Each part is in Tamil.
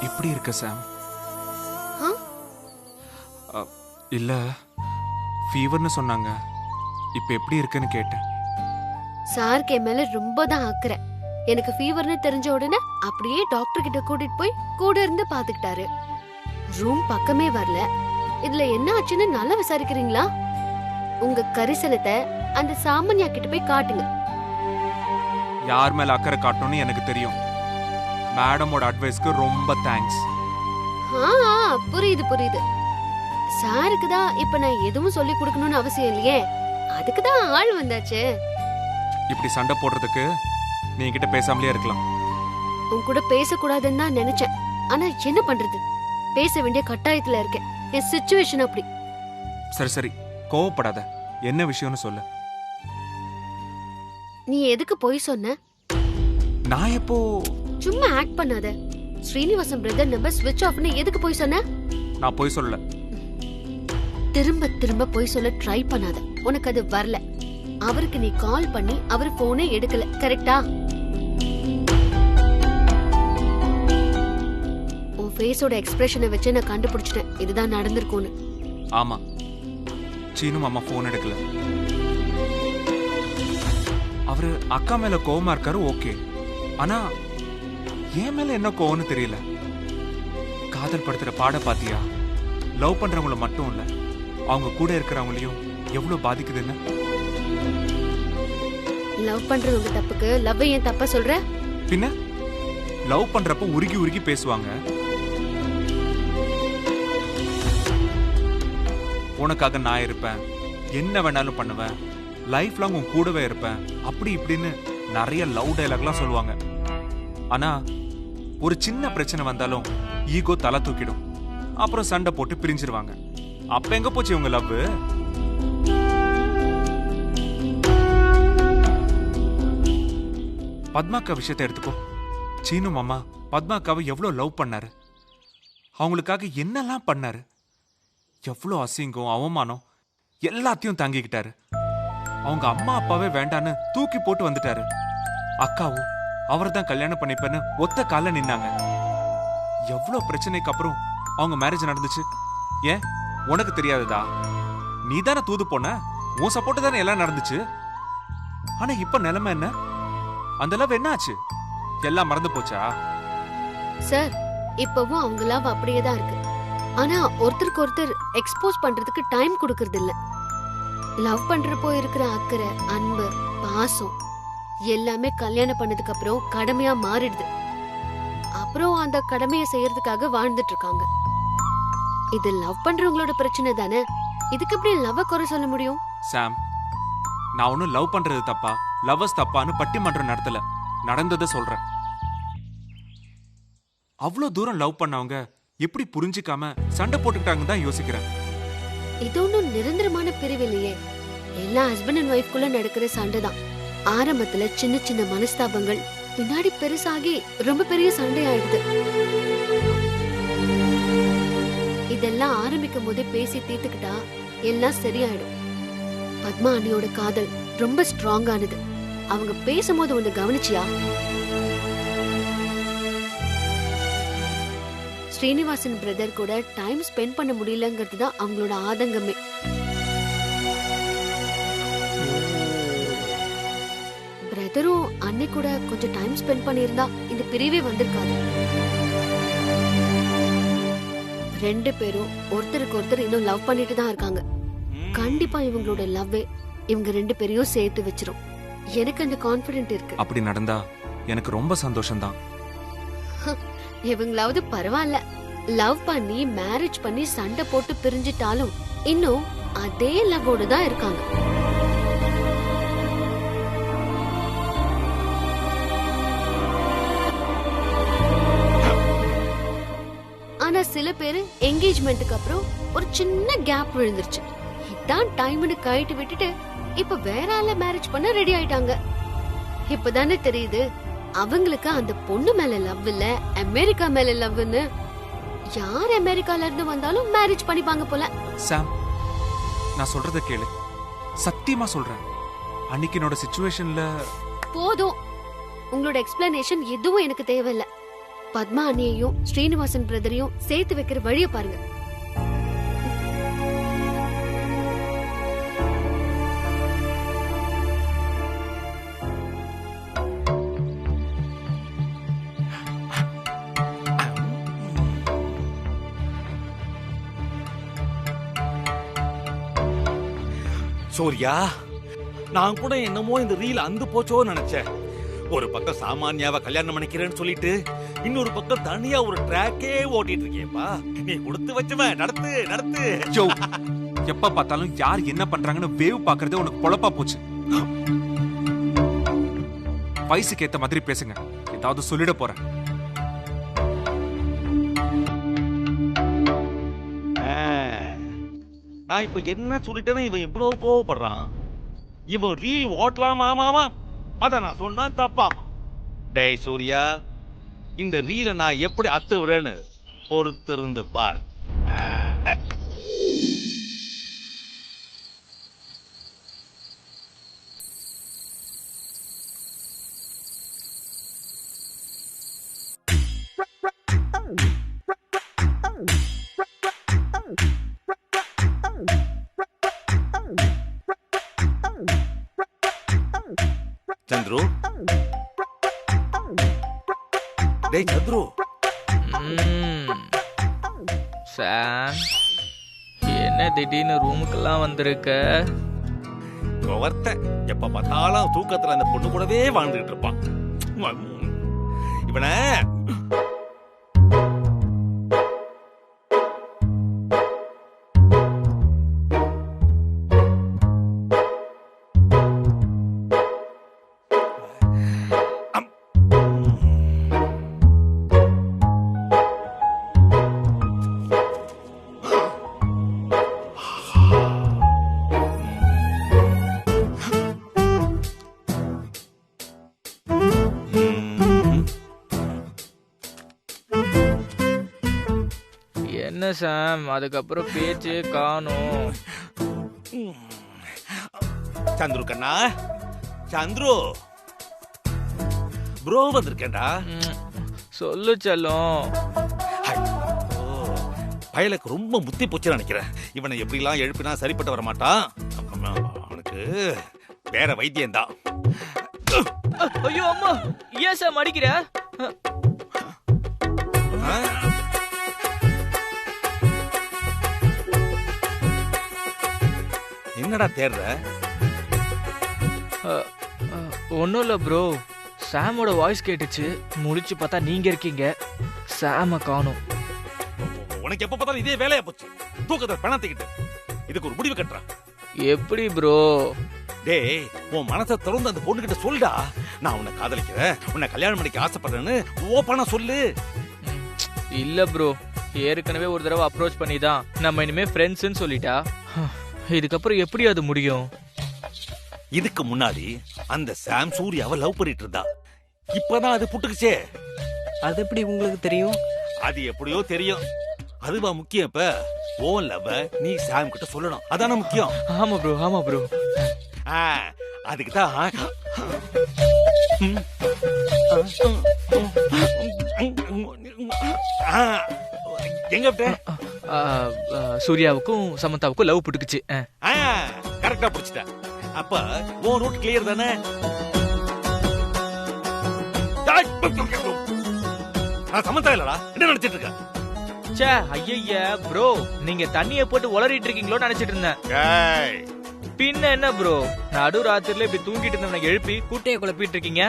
எப்படி இருக்க சாம்? இல்ல ஃபீவர்னு சொன்னாங்க. இப்ப எப்படி இருக்குன்னு கேட்டேன். சாருக்கு என் மேல ரொம்ப தான் ஆக்குற. எனக்கு ஃபீவர்னு தெரிஞ்ச உடனே அப்படியே டாக்டர் கிட்ட கூட்டிட்டு போய் கூட இருந்து பாத்துக்கிட்டாரு. ரூம் பக்கமே வரல. இதுல என்ன ஆச்சுன்னு நல்லா விசாரிக்கிறீங்களா? உங்க கரிசனத்தை அந்த சாமான்யா கிட்ட போய் காட்டுங்க. யார் மேல அக்கறை காட்டணும்னு எனக்கு தெரியும். மேடமோட அட்வைஸ்க்கு ரொம்ப தேங்க்ஸ். புரியுது புரியுது. சாருக்கு தான் இப்ப நான் எதுவும் சொல்லி கொடுக்கணும்னு அவசியம் இல்லையே. அதுக்கு தான் ஆள் வந்தாச்சு. இப்படி சண்டை போடுறதுக்கு நீ கிட்ட பேசாமலே இருக்கலாம். உன் கூட பேசக்கூடாதுன்னு தான் நினைச்சேன். ஆனா என்ன பண்றது, பேச வேண்டிய கட்டாயத்துல இருக்கேன். என் சிச்சுவேஷன் அப்படி. சரி சரி, கோவப்படாத. என்ன விஷயம்னு சொல்லு. நீ எதுக்கு போய் சொன்ன? நான் எப்போ? சும்மா ஆக்ட் பண்ணாத. ஸ்ரீனிவாசன் பிரதர் நம்பர் ஸ்விட்ச் ஆஃப்னு எதுக்கு போய் சொன்ன? நான் போய் சொல்லல. திரும்ப திரும்ப போய் சொல்ல ட்ரை பண்ணாத. உனக்கு அது வரல. அவருக்கு நீ கால் பண்ணி அவர் போனே எடுக்கல, கரெக்டா? உன் ஃபேஸோட எக்ஸ்பிரஷனை வச்சு நான் கண்டுபிடிச்சிட்டேன் இதுதான் நடந்திருக்கும்னு. ஆமா, சீனு மாமா போன் எடுக்கல. அவரு அக்கா மேல கோவமா இருக்காரு, ஓகே. ஆனா ஏன் மேல என்ன கோவம்னு தெரியல. காதல் படுத்துற பாட பாத்தியா? லவ் பண்றவங்கள மட்டும் இல்ல, அவங்க கூட இருக்கிறவங்களையும் எவ்வளவு பாதிக்குதுன்னு. லவ் பண்றவங்க தப்புக்கு லவ் ஏன் தப்பா சொல்ற? பின்ன லவ் பண்றப்ப உருகி உருகி பேசுவாங்க. உனக்காக நான் இருப்பேன், என்ன வேணாலும் பண்ணுவேன், லைஃப் லாங் உன் கூடவே இருப்பேன், அப்படி இப்படின்னு நிறைய லவ் டயலாக்லாம் சொல்லுவாங்க. ஆனா ஒரு சின்ன பிரச்சனை வந்தாலும் ஈகோ தலை தூக்கிடும். அப்புறம் சண்டை போட்டு பிரிஞ்சிருவாங்க. அப்ப எங்க போச்சு உங்க லவ்? பத்மாக்கா விஷயத்தை எடுத்துக்கோ. சீனு மாமா பத்மாக்காவை எவ்வளவு லவ் பண்ணாரு, அவங்களுக்காக என்னெல்லாம் பண்ணாரு. எவ்வளவு அசிங்கம் அவமானம் எல்லாத்தையும் தாங்கிக்கிட்டாரு. அவங்க அம்மா அப்பாவே வேண்டான்னு தூக்கி போட்டு வந்துட்டாரு. அக்காவும் அவர் தான் கல்யாணம் பண்ணிப்பேன்னு ஒத்த கால நின்னாங்க. எவ்வளவு பிரச்சனைக்கு அப்புறம் அவங்க மேரேஜ் நடந்துச்சு. ஏன் உனக்கு தெரியாததா? நீ தானே தூது போன, உன் சப்போர்ட் தானே எல்லாம் நடந்துச்சு. ஆனா இப்ப நிலைமை என்ன? அந்த லவ் என்ன ஆச்சு? எல்லாம் மறந்து போச்சா? சார், இப்பவும் அவங்க லவ் அப்படியே தான் இருக்கு. ஆனா ஒருத்தருக்கு ஒருத்தர் எக்ஸ்போஸ் பண்றதுக்கு டைம் கொடுக்கறது இல்ல. லவ் பண்றப்போ இருக்கிற அக்கறை, அன்பு, பாசம் எல்லாமே கல்யாணம் பண்ணதுக்கு அப்புறம் கடமையா மாறிடுது. அப்புறம் அந்த கடமையை செய்யறதுக்காக வாழ்ந்துட்டு இருக்காங்க. இது லவ் பண்றவங்களோட பிரச்சனை தானே. இதுக்கு எப்படி லவ் குறை சொல்ல முடியும்? சாம், நான் ஒன்னும் லவ் பண்றது தப்பா, லவ்வர்ஸ் தப்பான்னு பட்டிமன்றம் நடத்தல, நடந்ததை சொல்றேன். அவ்வளவு தூரம் லவ் பண்ணவங்க எப்படி புரிஞ்சுக்காம சண்டை போட்டுக்கிட்டாங்கன்னு தான் யோசிக்கிறேன். இது ஒன்னும் நிரந்தரமான பிரிவு இல்லையே. எல்லா ஹஸ்பண்ட் அண்ட் ஒய்ஃப்குள்ள நடக்கிற சண்டை தான். ஆரம்பத்துல சின்ன சின்ன மனஸ்தாபங்கள் பின்னாடி பெருசாகி ரொம்ப பெரிய சண்டை ஆயிடுது. இதெல்லாம் ஆரம்பிக்கும் போதே பேசி தீர்த்துக்கிட்டா எல்லாம் சரியாயிடும். பத்மா அண்ணியோட காதல் ரொம்ப ஸ்ட்ராங்கானது. அவங்க பேசும்போது ஒண்ணு கவனிச்சியா? ஸ்ரீனிவாசன் பிரதர் கூட டைம் ஸ்பெண்ட் பண்ண முடியலங்கிறது தான் அவங்களோட ஆதங்கமே. பிரதரும் அன்னை கூட கொஞ்சம் டைம் ஸ்பெண்ட் பண்ணியிருந்தா இந்த பிரிவே வந்திருக்காது. ரெண்டு பேரும் ஒருத்தருக்கு ஒருத்தர் இன்னும் லவ் பண்ணிட்டு தான் இருக்காங்க. கண்டிப்பா இவங்களோட லவ்வே இவங்க ரெண்டு பேரையும் சேர்த்து வச்சிரும். எனக்கு அந்த கான்ஃபிடென்ட் இருக்கு. அப்படி நடந்தா எனக்கு ரொம்ப சந்தோஷம் தான். இவங்களாவது பரவாயில்ல, லவ் பண்ணி மேரேஜ் பண்ணி சண்டை போட்டு பிரிஞ்சிட்டாலும் இன்னும் அதே லவ்வோட தான் இருக்காங்க. ஆனா சில பேரு என்கேஜ்மெண்ட்டுக்கு அப்புறம் ஒரு சின்ன கேப் விழுந்துருச்சு. இதான் டைம்னு கைட்டு விட்டுட்டு இப்ப வேற ஆள மேரேஜ் பண்ண ரெடி ஆயிட்டாங்க. இப்பதானே தெரியுது அவங்களுக்கு அந்த பொண்ணு மேல லவ் இல்ல, அமெரிக்கா மேல லவ்னு. யார் அமெரிக்கால இருந்து வந்தாலும் மேரேஜ் பண்ணிப்பாங்க போல. சாம், நான் சொல்றத கேளு, சத்தியமா சொல்றேன். அன்னைக்கு என்னோட சிச்சுவேஷன்ல போதும். உங்களோட எக்ஸ்பிளனேஷன் எதுவும் எனக்கு தேவையில்ல. பத்மா அண்ணியையும் ஸ்ரீனிவாசன் பிரதரையும் சேர்த்து வைக்கிற வழிய பாருங்க. சூர்யா, நான் கூட என்னமோ இந்த ரீல் அந்து போச்சோ நினைச்சேன். ஒரு பக்கம் சாமானியாவை கல்யாணம் பண்ணிக்கிறேன்னு சொல்லிட்டு இன்னொரு பக்கம் தனியா ஒரு ட்ராக்கே ஓட்டிட்டு இருக்கேப்பா. நீ கொடுத்து வச்சவன் நடத்து நடத்து. யோ, எப்ப பார்த்தாலும் யார் என்ன பண்றாங்கன்னு வேவ் பாக்குறதே உனக்கு பொழப்பா போச்சு. வயசுக்கு ஏத்த மாதிரி பேசுங்க, ஏதாவது சொல்லிட போறேன். நான் இப்ப என்ன சொல்லிட்டேன்னு இவன் இவ்வளவு கோவப்படுறான். இவன் ரீல் ஓட்டலாமாமா, அத நான் சொன்னா தப்பா? டேய் சூர்யா, இந்த ரீலை நான் எப்படி அத்துறேன்னு பொறுத்திருந்து பார். சந்துரு, டேய் சந்துரு. சாம், என்ன திடீர்னு ரூமுக்கெல்லாம் வந்திருக்க? ஒருத்தன் எப்ப பார்த்தாலும் தூக்கத்துல அந்த பொண்ணு கூடவே வாழ்ந்துகிட்டு இருப்பான். இவனை என்ன சாம், அதுக்கப்புறம் பேச்சே காணோம். சந்துரு கண்ணா, சந்துரு ப்ரோ வந்திருக்கேன்டா. சொல்லு செல்லம். பயலுக்கு ரொம்ப முத்தி போச்சு நினைக்கிறேன். இவனை எப்படிலாம் எழுப்பினா சரிப்பட்டு வர மாட்டான். அவனுக்கு வேற வைத்தியம் தான். ஐயோ அம்மா, ஏன் சாம் அடிக்கிற? என்னடா தேடுற? ஒன்னும் இல்ல ப்ரோ, சாமோட வாய்ஸ் கேட்டுச்சு. முழிச்சு பார்த்தா நீங்க இருக்கீங்க. சாம காணோம். உனக்கு எப்ப பார்த்தாலும் இதே வேலையா போச்சு. தூக்கத்தை பணத்துக்கிட்டு இதுக்கு ஒரு முடிவு கட்டுறான். எப்படி ப்ரோ? டேய், உன் மனசை திறந்து அந்த பொண்ணு கிட்ட சொல்லுடா. நான் உன்னை காதலிக்கிறேன், உன்னை கல்யாணம் பண்ணிக்க ஆசைப்படுறேன்னு ஓப்பனா சொல்லு. இல்ல ப்ரோ, ஏற்கனவே ஒரு தடவை அப்ரோச் பண்ணிதான் நம்ம இனிமே ஃப்ரெண்ட்ஸ்னு சொல்லிட்டா. இதுக்கப்புறம் எப்படி அது முடியும்? இதுக்கு முன்னாடி அந்த சாம் சூர்யாவை லவ் பண்ணிட்டு இருந்தா. இப்பதான் அது புட்டுக்குச்சே. அது எப்படி உங்களுக்கு தெரியும்? அது எப்படியோ தெரியும். அதுவா முக்கியம்? இப்ப ஓ லவ் நீ சாம் கிட்ட சொல்லணும், அதான முக்கியம். ஆமா ப்ரோ, ஆமா ப்ரோ. அதுக்கு தான் எங்க சூர்யாவுக்கும் சமந்தாவுக்கும் லவ் புட்டுக்குச்சு. கரெக்டா புடிச்சிட்ட. அப்ப உன் ரூட் கிளியர் தானே? நான் சமந்தா இல்லடா, என்ன நினைச்சிட்டு இருக்க? ச்சே, ஐயய்ய ப்ரோ, நீங்க தண்ணிய போட்டு உளறிட்டு இருக்கீங்களோன்னு நினைச்சிட்டு இருந்தேன். பின்ன என்ன ப்ரோ, நடு ராத்திரில இப்படி தூங்கிட்டு இருந்தவனை எழுப்பி கூட்டைய குழப்பிட்டு இருக்கீங்க.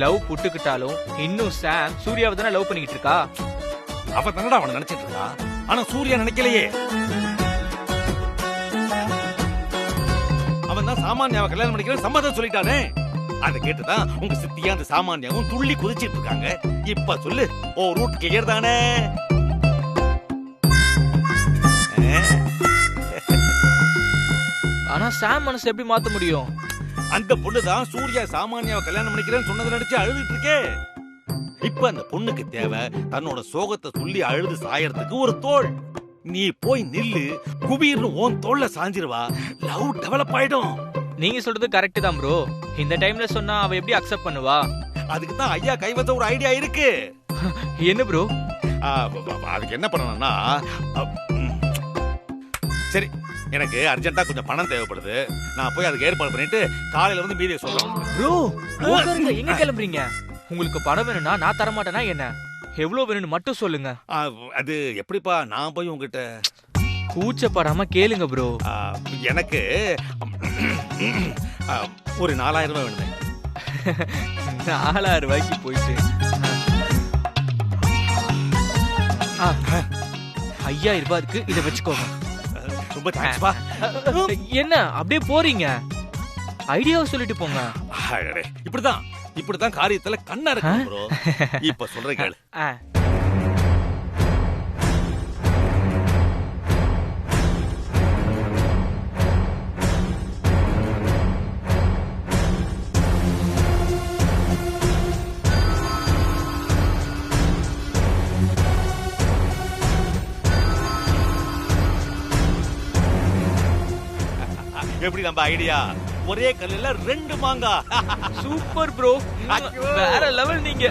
லவ் புட்டுக்கிட்டாலும் இன்னும் சாம் சூர்யாவை தானே லவ் பண்ணிக்கிட்டு இருக்கா. அவ தானடா அவனை நினைச்சிட்டு இருக்கா. ஆனா சூர்யா நினைக்கலையே. அவன் தான் சாமானியாவை கல்யாணம் பண்ணிக்கிறேன் சம்மதம் சொல்லிட்டானே. அதை கேட்டுதான் உங்க சித்தியா அந்த சாமானியாவும் துள்ளி குதிச்சிட்டு இருக்காங்க. இப்ப சொல்லு, ஓ ரூட் கிளியர் தானே? ஆனா சாம் மனசு எப்படி மாத்த முடியும்? அந்த பொண்ணுதான் சூர்யா சாமானியாவை கல்யாணம் பண்ணிக்கிறேன்னு சொன்னதை நினைச்சு அழுதுட்டு இருக்கே. இப்ப அந்த பொண்ணுக்கு தேவை தன்னோட சோகத்தை சொல்லி அழுது சாயறதுக்கு ஒரு தோள். நீ போய் நில்லு, குபீர்னு உன் தோல்ல சாஞ்சிருவா, லவ் டெவலப் ஆயிடும். நீங்க சொல்றது கரெக்ட் தான் ப்ரோ. இந்த டைம்ல சொன்னா அவ எப்படி அக்செப்ட் பண்ணுவா? அதுக்கு தான் ஐயா கைவச ஒரு ஐடியா இருக்கு. என்ன ப்ரோ? அதுக்கு என்ன பண்ணணும்னா சரி, எனக்கு அர்ஜென்ட்டா கொஞ்சம் பணம் தேவைப்படுது. நான் போய் அதுக்கு ஏற்பாடு பண்ணிட்டு காலையில வந்து மீதியை சொல்றேன். ப்ரோ எங்க கிளம்புறீங்க? உங்களுக்கு பணம் வேணும்னா நான் தர மாட்டேனா என்ன? எவ்வளவு வேணும்னு மட்டும் சொல்லுங்க. அது எப்படிப்பா நான் போய் உங்ககிட்ட? கூச்சப்படாம கேளுங்க ப்ரோ. எனக்கு ஒரு 4000 ரூபாய் வேணுமே. 4000 ரூபாய்க்கு போயிட்டு 5000 ரூபாய் இருக்கு, இதை வச்சுக்கோங்க. ரொம்ப தேங்க்ஸ்பா. என்ன அப்படியே போறீங்க? ஐடியாவை சொல்லிட்டு போங்க. இப்படிதான் காரியத்துல கண்ணா இருக்கு ப்ரோ. இப்ப சொல்றேன் கேளு. எப்படி நம்ம ஐடியா? ஒரே கல்லுல 2 மாங்காய். சூப்பர் ப்ரோ, வேற லெவல் நீங்க.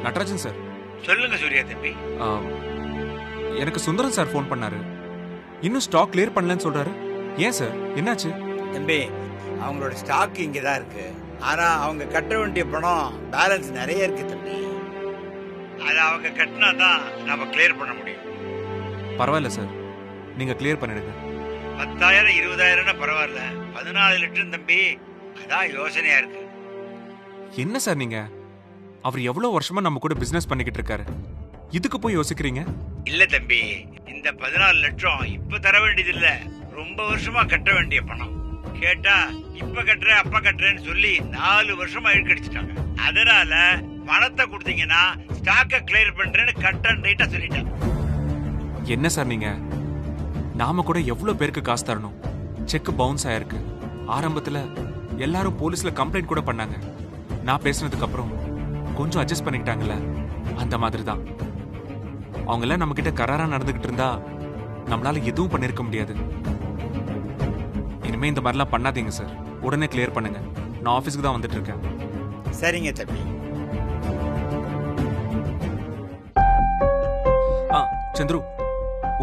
நடராஜன் சார். சொல்லுங்க சூர்யா தம்பி. எனக்கு சுந்தரம் சார் ஃபோன் பண்ணாரு. இன்னும் ஸ்டாக் கிளியர் பண்ணலன்னு சொல்றாரு. ஏன் சார், என்னாச்சு? தம்பி, அவங்களோட ஸ்டாக் இங்கே தான் இருக்கு. ஆனா அவங்க கட்ட வேண்டிய பணம் பேலன்ஸ் நிறைய இருக்கு தம்பி. அதை அவங்க கட்டினா தான் நம்ம கிளியர் பண்ண முடியும். பரவாயில்ல சார், நீங்க கிளியர் பண்ணிடுங்க. 10,000 20,000 பரவாயில்ல, 14 லிட்டர் தம்பி, அதான் யோசனையா இருக்கு. என்ன சார் நீங்க? அவர் எவ்வளவு வருஷமா நம்ம கூட பிசினஸ் பண்ணிக்கிட்டு இருக்காரு, இதுக்கு போய் யோசிக்கிறீங்க? இல்ல தம்பி, இந்த 14 லட்சம் இப்ப தர வேண்டியது இல்ல, ரொம்ப வருஷமா கட்ட வேண்டிய பணம். கேட்டா இப்ப கட்டுற அப்ப கட்டுறேன்னு சொல்லி 4 வருஷமா இழுக்கடிச்சிட்டாங்க. அதனால பணத்தை கொடுத்தீங்கன்னா ஸ்டாக்க கிளியர் பண்றேன்னு கட் அண்ட் ரைட்டா சொல்லிட்டாங்க. என்ன சார் நீங்க? நாம கூட எவ்வளவு பேருக்கு காசு தரணும். செக் பவுன்ஸ் ஆயிருக்கு. ஆரம்பத்துல எல்லாரும் போலீஸ்ல கம்ப்ளைண்ட் கூட பண்ணாங்க. நான் பேசினதுக்கு அப்புறம் கொஞ்சம் அட்ஜஸ்ட் பண்ணிக்கிட்டாங்கல்ல, அந்த மாதிரி தான். அவங்க எல்லாம் நம்ம கிட்ட கராரா நடந்துகிட்டு இருந்தா நம்மளால எதுவும் பண்ணிருக்க முடியாது. இனிமே இந்த மாதிரிலாம் பண்ணாதீங்க சார். உடனே கிளியர் பண்ணுங்க. நான் ஆபீஸ்க்கு தான் வந்துட்டு இருக்கேன். சரிங்க தம்பி. சந்துரு,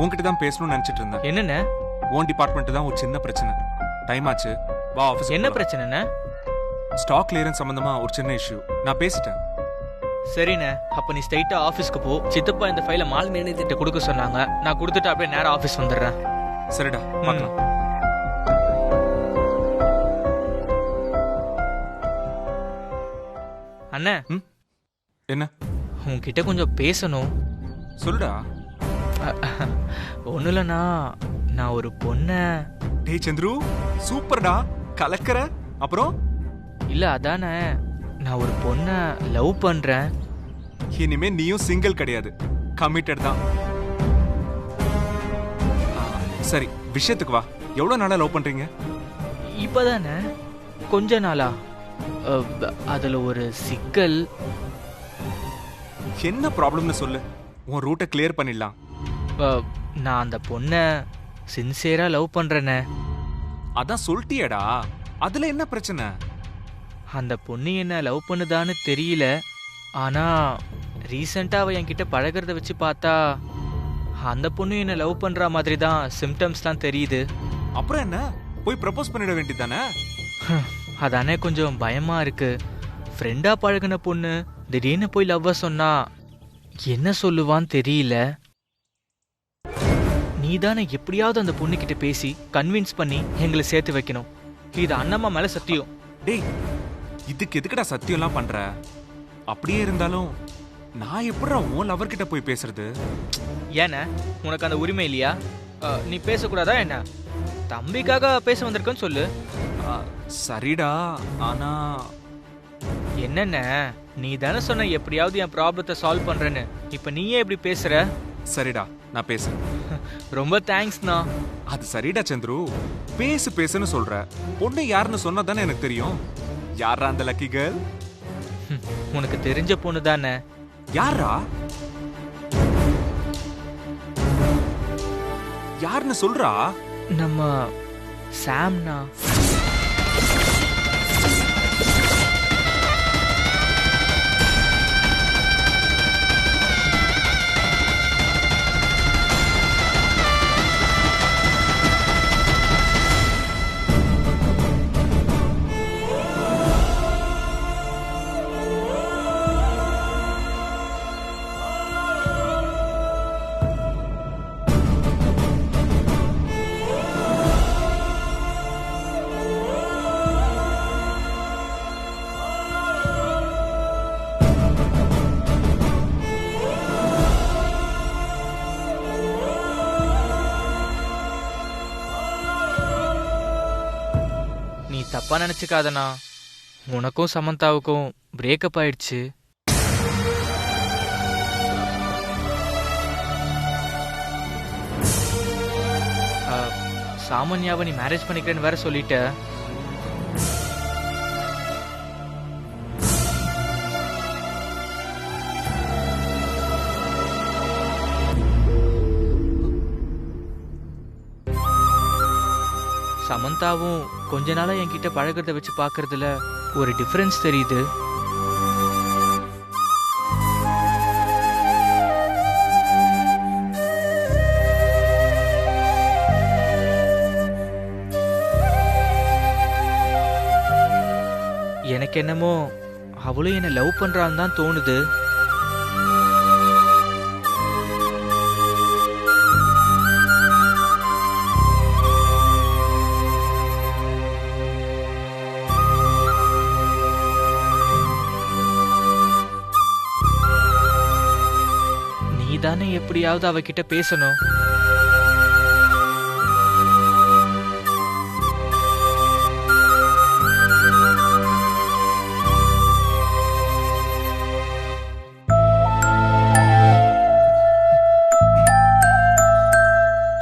உன்கிட்ட தான் பேசணும்னு நினைச்சிட்டு இருந்தேன். என்னண்ணே? உன் டிபார்ட்மெண்ட் தான் ஒரு சின்ன பிரச்சனை. டைம் ஆச்சு, வா ஆபீஸ். என்ன பிரச்சனைண்ணே? ஸ்டாக் கிளியரன்ஸ் சம்பந்தமா ஒரு சின்ன இஷ்யூ. நான் பேசிட்டேன். சரிண்ணே, அப்ப நீ ஸ்ட்ரைட்டா ஆபீஸ்க்கு போ. சித்தப்பா இந்த ஃபைலை மால் மேனேஜர்கிட்ட கொடுக்க சொன்னாங்க. நான் கொடுத்துட்டு அப்படியே நேரா ஆபீஸ் வந்துடுறேன். சரிடா, பார்க்கலாம். அண்ணே, என்ன? உன்கிட்ட கொஞ்சம் பேசணும். சொல்லுடா. ஒண்ணு இல்லண்ணா, நான் ஒரு பொண்ண. டேய் சந்துரு, சூப்பர்டா, கலக்கற. அப்புறம்? இல்ல அதானே, நான் ஒரு பொண்ண லவ் பண்றேன். இனிமே நீயும் சிங்கிள் கிடையாது, கமிட்டட் தான். சரி, விஷயத்துக்கு வா. எவ்வளவு நாளா லவ் பண்றீங்க? இப்பதானே, கொஞ்ச நாளா. அதுல ஒரு சிக்கல். என்ன ப்ராப்ளம்னு சொல்லு, உன் ரூட்டை கிளியர் பண்ணிடலாம். நான் அந்த பொண்ண சின்சியரா லவ் பண்றேனே. அதான் சொல்லிட்டியடா, அதுல என்ன பிரச்சனை? அந்த பொண்ணு என்ன லவ் பண்ணுதான்னு தெரியல. ஆனா ரீசெண்டா அவ என்கிட்ட பழகிறத வச்சு பார்த்தா அந்த பொண்ணு என்ன லவ் பண்ற மாதிரி தான் சிம்டம்ஸ்லாம் தெரியுது. அப்புறம் என்ன, போய் ப்ரப்போஸ் பண்ணிட வேண்டியதானே? அதானே கொஞ்சம் பயமா இருக்கு. ஃப்ரெண்டா பழகின பொண்ணு திடீர்னு போய் லவ்வ சொன்னா என்ன சொல்லுவான்னு தெரியல. நீ தானே எப்படியாவது அந்த பொண்ணு கிட்ட பேசி கன்வின்ஸ் பண்ணி எங்களை சேர்த்து வைக்கணும். இது அண்ணம்மா மேல சத்தியம். டேய், இதுக்கு எதுக்குடா சத்தியம்லாம் பண்ற? அப்படியே இருந்தாலும் நான் எப்படிடா உன் லவர் கிட்ட போய் பேசுறது? ஏன்னா உனக்கு அந்த உரிமை இல்லையா? நீ பேசக்கூடாதா என்ன? தம்பிக்காக பேச வந்திருக்கன்னு சொல்லு. சரிடா, ஆனா என்னென்ன, நீ தானே சொன்ன எப்படியாவது என் ப்ராப்ளத்தை சால்வ் பண்றேன்னு. இப்ப நீயே எப்படி பேசுற? சரிடா, நான் பேசுறேன். ரொம்ப தேங்க்ஸ்ண்ணா. அது சரிடா சந்துரு, பேசுன்னு சொல்ற. பொண்ணு யாருன்னு சொன்னா தானே எனக்கு தெரியும். யாரா அந்த லக்கி கேர்ள்? உனக்கு தெரிஞ்ச பொண்ணு தானே. யாரா? யாருன்னு சொல்றா? நம்ம சாம்னா. நீ தப்பா நினைச்சுக்காதண்ணா, உனக்கும் சமந்தாவுக்கும் பிரேக்கப் ஆயிடுச்சு. சாமான்யாவை நீ மேரேஜ் பண்ணிக்கிறேன்னு வேற சொல்லிட்ட. சமந்தாவும் கொஞ்ச நாளா என்கிட்ட பழகிறத வச்சு பாக்குறதுல ஒரு டிஃபரன்ஸ் தெரியுது. எனக்கு என்னமோ அவளும் என்ன லவ் பண்றான்னு தான் தோணுது. நீதானே எப்படியாவது அவகிட்ட பேசணும்.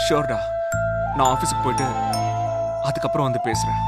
ஷோர்டா, நான் ஆஃபீஸுக்கு போயிட்டு அதுக்கப்புறம் வந்து பேசுறேன்.